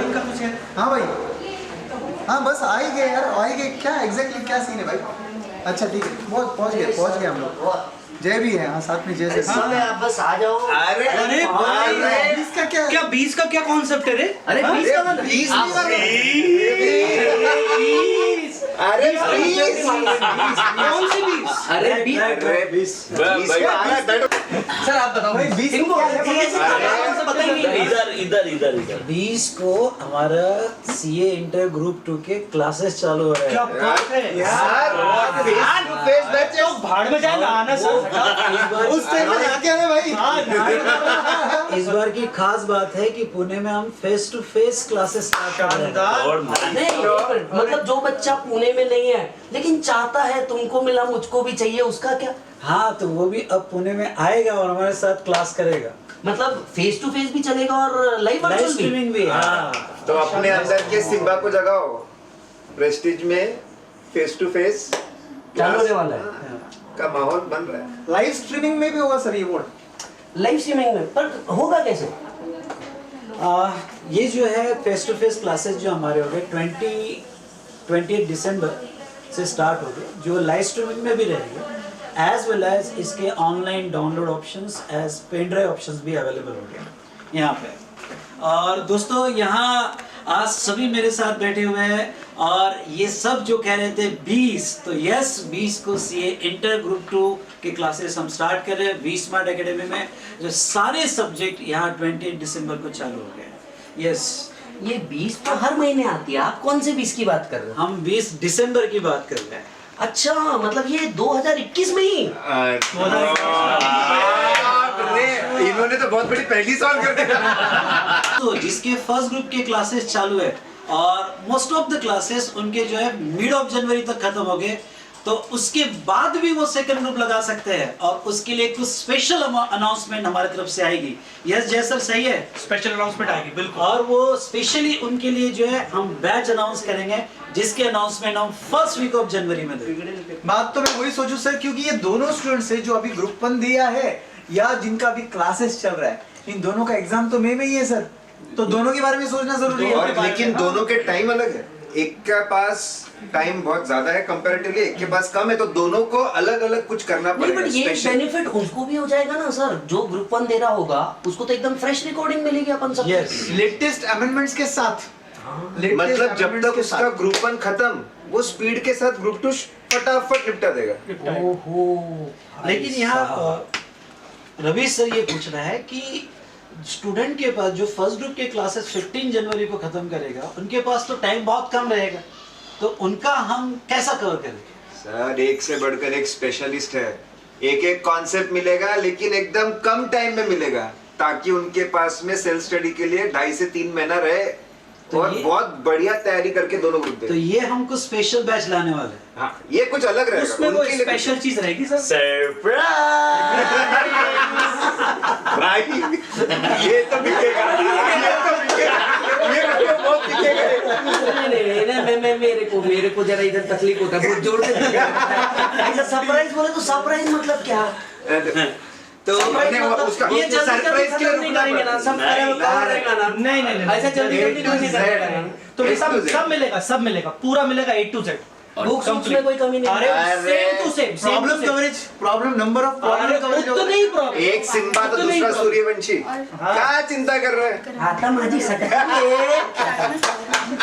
Coding का कुछ है? हाँ भाई, हाँ बस आ ही गए यार, आ ही गए। क्या एग्जैक्टली क्या सीन है भाई? अच्छा ठीक है, पहुंच गए हम लोग। जय भी है, हाँ साथ में जय से। हाँ आप बस आ जाओ। अरे भाई, 20 का क्या? क्या 20 का क्या कॉन्सेप्ट है रे? अरे 20 का मतलब 20 अरे कौन सी 20? अरे 20 सर आप बताओ भाई 20 इनको पता ही नहीं। इधर 20 को हमारा सीए इंटर ग्रुप 2 के क्लासेस चालू हो रहे क्या हैं। बात है यार फेस टू फेस बैच तो भाड़ में जाए ना आना सर। उस टाइम में आके आना भाई। इस बार की खास बात है कि पुणे में हम face to face classes start कर रहे हैं। नहीं मतलब जो बच्चा पुणे में नहीं है लेकिन चाहता है तुमको मिला मुझको भी चाहिए उसका क्या? हाँ, तो वो भी अब पुणे में आएगा और हमारे साथ क्लास करेगा। मतलब फेस टू फेस भी चलेगा और लाइव लाइव वर्चुअल भी। स्ट्रीमिंग भी है। तो अपने अंदर के सिम्बा को जगाओ। प्रेस्टीज में फेस टू फेस चालू होने वाला है का माहौल बन रहा है। लाइव स्ट्रीमिंग में भी होगा सर ये मोड? लाइव स्ट्रीमिंग में, पर होगा कैसे? ये जो है फेस टू फेस क्लासेस जो हमारे हो गए 20 दिसंबर से स्टार्ट हो गए, जो लाइव स्ट्रीमिंग में भी रहेंगे, एज वेल एज इसके online download options as pen drive options भी अवेलेबल हो गए यहाँ पे। और दोस्तों यहाँ आज सभी मेरे साथ बैठे हुए हैं और ये सब जो कह रहे थे 20, तो यस 20 को सीए इंटर ग्रुप 2 के क्लासेस हम स्टार्ट कर रहे हैं 20 स्मार्ट एकेडमी में, जो सारे सब्जेक्ट यहाँ 20 दिसंबर को चालू हो गए। यस, ये 20 तो हर महीने आती है, आप कौन से 20 की बात कर रहे हो? हम 20 दिसंबर की बात कर रहे हैं। अच्छा मतलब ये 2021 में ही? इन्होंने तो बहुत बड़ी पहली सॉल्व कर दिया। तो जिसके फर्स्ट ग्रुप के क्लासेस चालू है और मोस्ट ऑफ द क्लासेस उनके जो है मिड ऑफ जनवरी तक खत्म हो गए, तो उसके बाद भी वो सेकंड ग्रुप लगा सकते हैं और उसके लिए कुछ स्पेशल अनाउंसमेंट हमारी तरफ से आएगी। यस जय सर, सही है? स्पेशल अनाउंसमेंट आएगी बिल्कुल। और वो स्पेशली उनके लिए जो है हम बैच अनाउंस करेंगे, जिसके अनाउंसमेंट हम फर्स्ट वीक ऑफ जनवरी में देंगे। बात तो मैं वही सोचूं सर, क्योंकि ये दोनों स्टूडेंट्स है जो अभी ग्रुप 1 दिया है या जिनका अभी क्लासेस चल रहा है, इन दोनों का एग्जाम तो मई में ही है सर, तो दोनों के बारे में सोचना जरूरी है। और लेकिन दोनों के टाइम अलग है। एक के पास टाइम बहुत ज्यादा है कंपैरेटिवली, एक के पास कम है, तो दोनों को अलग अलग कुछ करना नहीं पड़ेगा। बट ये बेनिफिट उसको भी हो जाएगा ना सर, जो ग्रुप 1 दे रहा होगा उसको तो एकदम फ्रेश रिकॉर्डिंग मिलेगी अपन सब। यस, लेटेस्ट अमेंडमेंट्स के साथ। मतलब जब तक उसका ग्रुप 1 खत्म, वो स्पीड के साथ ग्रुप 2 फटाफट निपटा देगा। ओहो, लेकिन यहाँ रवि सर ये पूछ रहा है कि स्टूडेंट के पास जो फर्स्ट ग्रुप के क्लासेस 15 जनवरी को खत्म करेगा, उनके पास तो टाइम बहुत कम रहेगा, तो उनका हम कैसा कवर करेंगे? सर एक से बढ़कर एक स्पेशलिस्ट है, एक एक कॉन्सेप्ट मिलेगा लेकिन एकदम कम टाइम में मिलेगा, ताकि उनके पास में सेल्फ स्टडी के लिए 2.5 से 3 महीना रहे तो और बहुत बढ़िया तैयारी करके दोनों ग्रुप तो दे। ये हमको स्पेशल बैच लाने वाले हैं। हाँ, ये कुछ अलग रहेगा। उसमें वो उनके लिए स्पेशल चीज रहेगी सर। भाई ये तो बिकेगा, ये तो बिकेगा, ये तो बहुत बिकेगा। नहीं मेरे को जरा इधर तकलीफ होता है, बहुत जोर से ऐसा सरप्राइज बोले तो सरप्राइज मतलब क्या? तो हमने वो उसका ये जल्दी सरप्राइज के लिए नहीं करेंगे ना, सब करेगा ना। नहीं ऐसा जल्दी नहीं करेगा ना। तो ये सब मिलेगा पूरा मिलेगा A to Z। बुक्स में कोई कमी नहीं। अरे same to same problem coverage, problem number of problem coverage तो नहीं प्रॉब्लम। एक सिम्बा तो दूसरा सूर्यवंशी, क्या चिंता कर रहे हैं? आता माझी सटकी।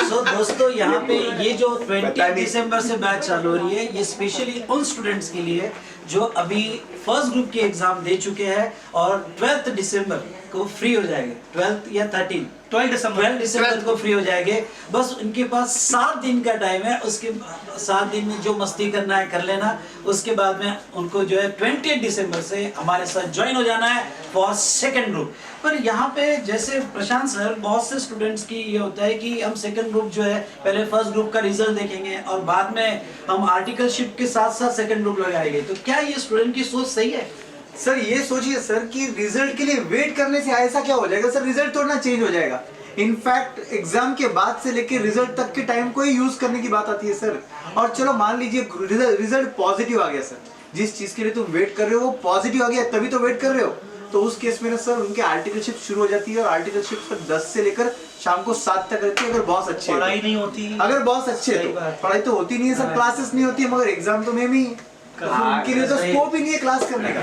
सो दोस्तों यहाँ पे ये जो 20 दिसंबर से बैच चालू हो रही है, ये स्पेशली उन स्टूडेंट्स के लिए जो अभी फर्स्ट ग्रुप के एग्जाम दे चुके हैं और 12 दिसंबर को फ्री हो जाएंगे। 12 या 12 दिसंबर को फ्री हो जाएंगे। बस उनके पास 7 दिन का टाइम है, उसके 7 दिन में जो मस्ती करना है कर लेना, उसके बाद में उनको जो है 20 दिसंबर से हमारे साथ ज्वाइन हो जाना है फॉर सेकंड ग्रुप। पर यहाँ पे जैसे प्रशांत सर, बहुत से स्टूडेंट्स की ये होता है कि हम सेकंड ग्रुप जो है पहले फर्स्ट ग्रुप का रिजल्ट देखेंगे और बाद में हम आर्टिकलशिप के साथ साथ सेकंड ग्रुप लगाएंगे, तो क्या ये स्टूडेंट की सोच सही है? सर ये सोचिए सर कि रिजल्ट के लिए वेट करने से ऐसा क्या हो जाएगा सर? रिजल्ट थोड़ा ना चेंज हो जाएगा। इनफैक्ट एग्जाम के बाद से लेकर रिजल्ट तक के टाइम को ही यूज करने की बात आती है सर। और चलो मान लीजिए रिजल्ट पॉजिटिव आ गया सर, जिस चीज के लिए तुम वेट कर रहे हो वो पॉजिटिव आ गया, तभी तो वेट कर रहे हो। तो उस केस में ना सर उनकी आर्टिकल शिफ्ट शुरू हो जाती है और आर्टिकल शिफ्ट 10 से लेकर शाम को 7 तक रहती है। अगर बॉस अच्छे हैं तो। पढ़ाई नहीं होती, अगर बॉस अच्छे सही हैं तो बात। पढ़ाई तो होती नहीं है सर, क्लासेस नहीं होती है, मगर एग्जाम तो में ही है। उनके लिए तो स्कोप ही नहीं है क्लास करने का।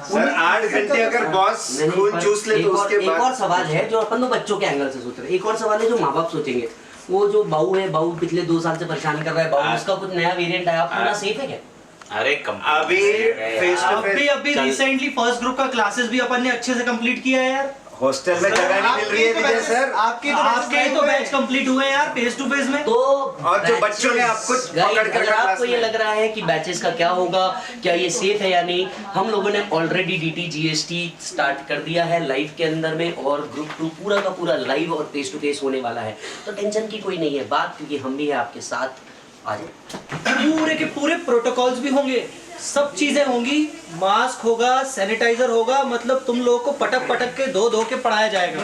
सर 8 घंटे अगर बॉस नहीं, खून पर चूस ले तो एक और- उसके एक और बाद सवाल है जो अपन तो बच्चों के एंगल से सोच रहे हैं, एक और सवाल है जो माँ बाप सोचेंगे। वो जो बाऊ है, बाऊ पिछले 2 साल से परेशान कर रहा है, बाऊ उसका कुछ नया वेरिएंट आया, पूरा सेफ है क्या? अरे अभी फेस टू फेस अभी रिसेंटली फर्स्ट ग्रुप का क्लासेस भी अपन ने अच्छे से कंप्लीट किया है यार। हॉस्टल में जगह नहीं मिल रही है विजय सर। आपके तो बैच कंप्लीट हुए हैं यार फेस टू फेस में। तो और जो बच्चों ने आपको Guys, पकड़ कर अगर क्लास आपको ये में- लग रहा है कि बैचेस का क्या होगा, क्या ये सेफ है या नहीं, हम लोगों ने ऑलरेडी DT GST स्टार्ट कर दिया है लाइव के अंदर में, और ग्रुप 2 पूरा का पूरा लाइव और फेस टू फेस होने वाला है। तो टेंशन की कोई नहीं है बात, क्योंकि हम भी है आपके साथ। आ जाए पूरे के पूरे प्रोटोकॉल्स भी होंगे, सब चीजें होंगी, मास्क होगा, सैनिटाइजर होगा, मतलब तुम लोगों को पटक पटक के धो के पढ़ाया जाएगा,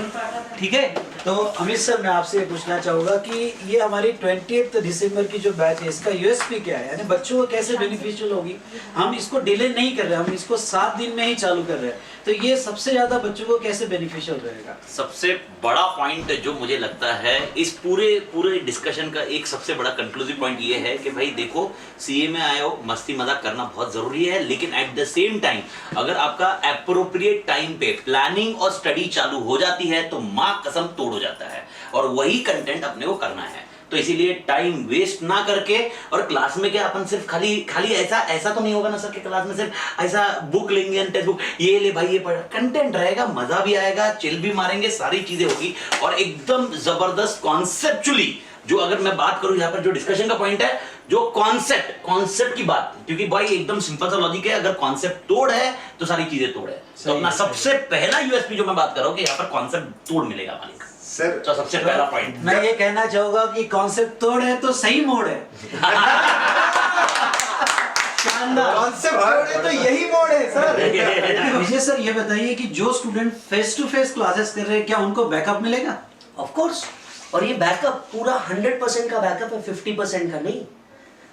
ठीक है। तो अमित सर, मैं आपसे ये पूछना चाहूंगा कि ये हमारी 20 दिसंबर की जो बैच है, इसका यूएसपी क्या है, यानी बच्चों को कैसे बेनिफिशियल होगी? हम इसको डिले नहीं कर रहे, हम इसको 7 दिन में ही चालू कर रहे हैं, तो ये सबसे ज्यादा बच्चों को कैसे बेनिफिशियल रहेगा? सबसे बड़ा पॉइंट जो मुझे लगता है इस पूरे डिस्कशन का, एक सबसे बड़ा कंक्लूसिव पॉइंट ये है कि भाई देखो, सीए में आए हो, मस्ती मजाक करना बहुत जरूरी है, लेकिन एट द सेम टाइम अगर आपका एप्रोप्रिएट टाइम पे प्लानिंग और स्टडी चालू हो जाती है तो मां कसम तोड़ हो जाता है, और वही कंटेंट अपने को करना है। तो इसीलिए टाइम वेस्ट ना करके, और क्लास में क्या अपन सिर्फ खाली ऐसा तो नहीं होगा ना सर कि क्लास में सिर्फ ऐसा बुक लेंगे, टेक्स्ट बुक ये ले भाई ये पढ़, कंटेंट रहेगा, मजा भी आएगा, चिल भी मारेंगे, सारी चीजें होगी, और एकदम जबरदस्त कॉन्सेप्चुअली जो, अगर मैं बात करूं यहाँ पर जो डिस्कशन का पॉइंट है, जो कॉन्सेप्ट की बात, क्योंकि भाई एकदम सिंपल सा लॉजिक है, अगर कॉन्सेप्ट तोड़ है तो सारी चीजें तोड़ है। तो अपना सबसे पहला यूएसपी जो मैं बात कर रहा हूं कि यहाँ पर कॉन्सेप्ट तोड़ मिलेगा मालिक सर तो सबसे पहला पॉइंट। मैं ये कहना चाहूंगा कि कॉन्सेप्ट तोड़ है तो सही मोड़ है। कॉन्सेप्ट तो यही मोड है सर। विजय सर, ये बताइए कि जो student face to face classes कर रहे हैं, क्या उनको बैकअप मिलेगा? ऑफ कोर्स, और ये बैकअप पूरा 100% का बैकअप है, 50% का नहीं।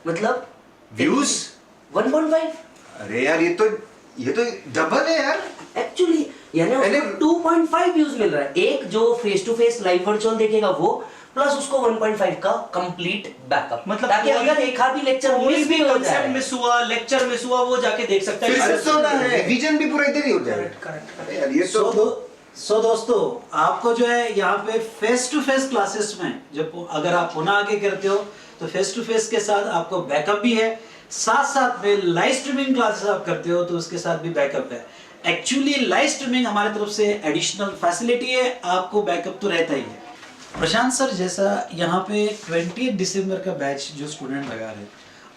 मतलब व्यूज 1.5 अरे यार ये तो डबल है यार। एक्चुअली, यानी उसको 2.5 व्यूज मिल रहा है। एक जो face to face live virtual देखेगा वो, प्लस उसको 1.5 का कंप्लीट बैकअप, मतलब ताकि अगर एक आध भी लेक्चर मिस भी हो कॉन्सेप्ट जाए, मिस हुआ, लेक्चर मिस हुआ, वो जाके देख सकता है। फिर से सोना है, रिवीजन भी पूरा इधर ही हो जाएगा। करेक्ट। अरे यार ये तो सो दोस्तों, आपको जो है यहाँ पे फेस टू फेस क्लासेस में जब अगर आप पुनः आगे करते हो तो फेस टू फेस के साथ आपको बैकअप भी है, साथ साथ में लाइव स्ट्रीमिंग क्लासेस आप करते हो तो उसके साथ भी बैकअप है। एक्चुअली लाइव स्ट्रीमिंग हमारी तरफ से एडिशनल फैसिलिटी है, आपको बैकअप तो रहता ही है। प्रशांत सर, जैसा यहाँ पे 20 दिसंबर का बैच जो स्टूडेंट लगा रहे हैं,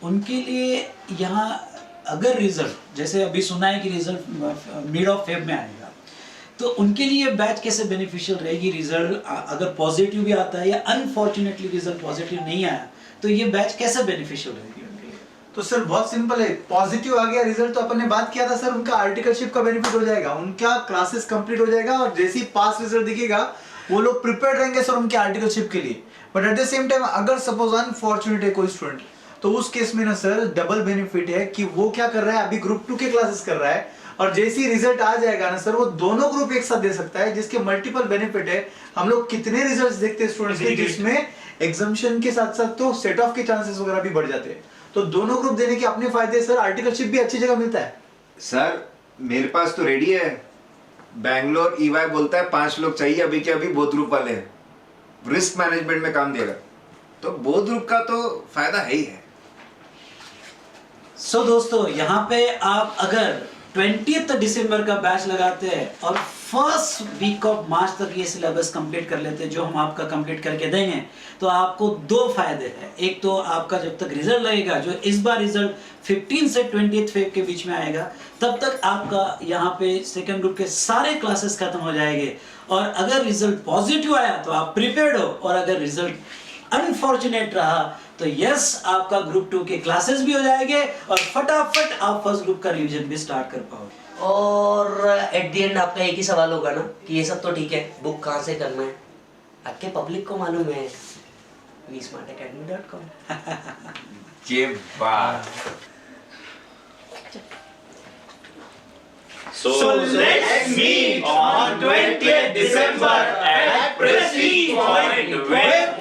उनके लिए यहाँ अगर रिजल्ट, जैसे अभी सुना है कि रिजल्ट मिड ऑफ फेब में आएगा, तो उनके लिए बैच कैसे बेनिफिशियल रहेगी? रिजल्ट अगर पॉजिटिव भी आता है या अनफॉर्चुनेटली रिजल्ट पॉजिटिव नहीं आया तो ये बैच कैसे बेनिफिशियल रहेगी उनके लिए? तो सर बहुत सिंपल है, पॉजिटिव आ गया रिजल्ट तो अपन ने बात किया था सर, उनका आर्टिकलशिप का बेनिफिट हो जाएगा, उनका क्लासेस कंप्लीट हो जाएगा, और जैसे ही पास रिजल्ट दिखेगा वो लोग प्रिपेयर्ड रहेंगे सर उनके आर्टिकलशिप के लिए। But at the same time अगर सपोज अनफॉर्चुनेट है कोई स्टूडेंट, तो उस केस में ना सर डबल बेनिफिट है कि वो क्या कर रहा है, अभी ग्रुप 2 के क्लासेस कर रहा है, और जैसे ही रिजल्ट आ जाएगा ना सर, वो दोनों ग्रुप एक साथ दे सकता है, जिसके मल्टीपल बेनिफिट है। हम लोग कितने रिजल्ट्स देखते हैं स्टूडेंट्स के, जिसमें एग्जामिनेशन के साथ साथ तो सेट ऑफ के चांसेस वगैरह भी बढ़ जाते हैं। तो दोनों ग्रुप देने के अपने फायदे सर, आर्टिकलशिप भी अच्छी जगह मिलता है। सर मेरे पास तो रेडी है, बैंगलोर ईवाई बोलता है 5 लोग चाहिए अभी के अभी, बोध ग्रुप वाले हैं, रिस्क मैनेजमेंट में काम देगा, तो बोध ग्रुप का तो फायदा है ही है। सो दोस्तों, यहाँ पे आप अगर 20 दिसंबर का बैच लगाते हैं और फर्स्ट वीक ऑफ मार्च तक ये सिलेबस कंप्लीट कर लेते हैं जो हम आपका कंप्लीट करके देंगे, तो आपको 2 फायदे हैं। एक तो आपका जब तक रिजल्ट लगेगा, जो इस बार रिजल्ट 15 से 20 फेब के बीच में आएगा, तब तक आपका यहाँ पे सेकंड ग्रुप के सारे क्लासेस खत्म हो जाएंगे, और अगर रिजल्ट पॉजिटिव आया तो आप प्रिपेयर्ड हो, और अगर रिजल्ट अनफॉर्चुनेट रहा तो यस, आपका ग्रुप 2 के क्लासेस भी हो जाएंगे और फटाफट आप फर्स्ट ग्रुप का रिवीजन भी स्टार्ट कर पाओगे। और एट द एंड आपका एक ही सवाल होगा ना कि ये सब तो ठीक है, बुक कहाँ से करना है? आपके पब्लिक को मालूम है, vsmartacademy.com। ये बात So let's meet on 20th December at Prestige Point with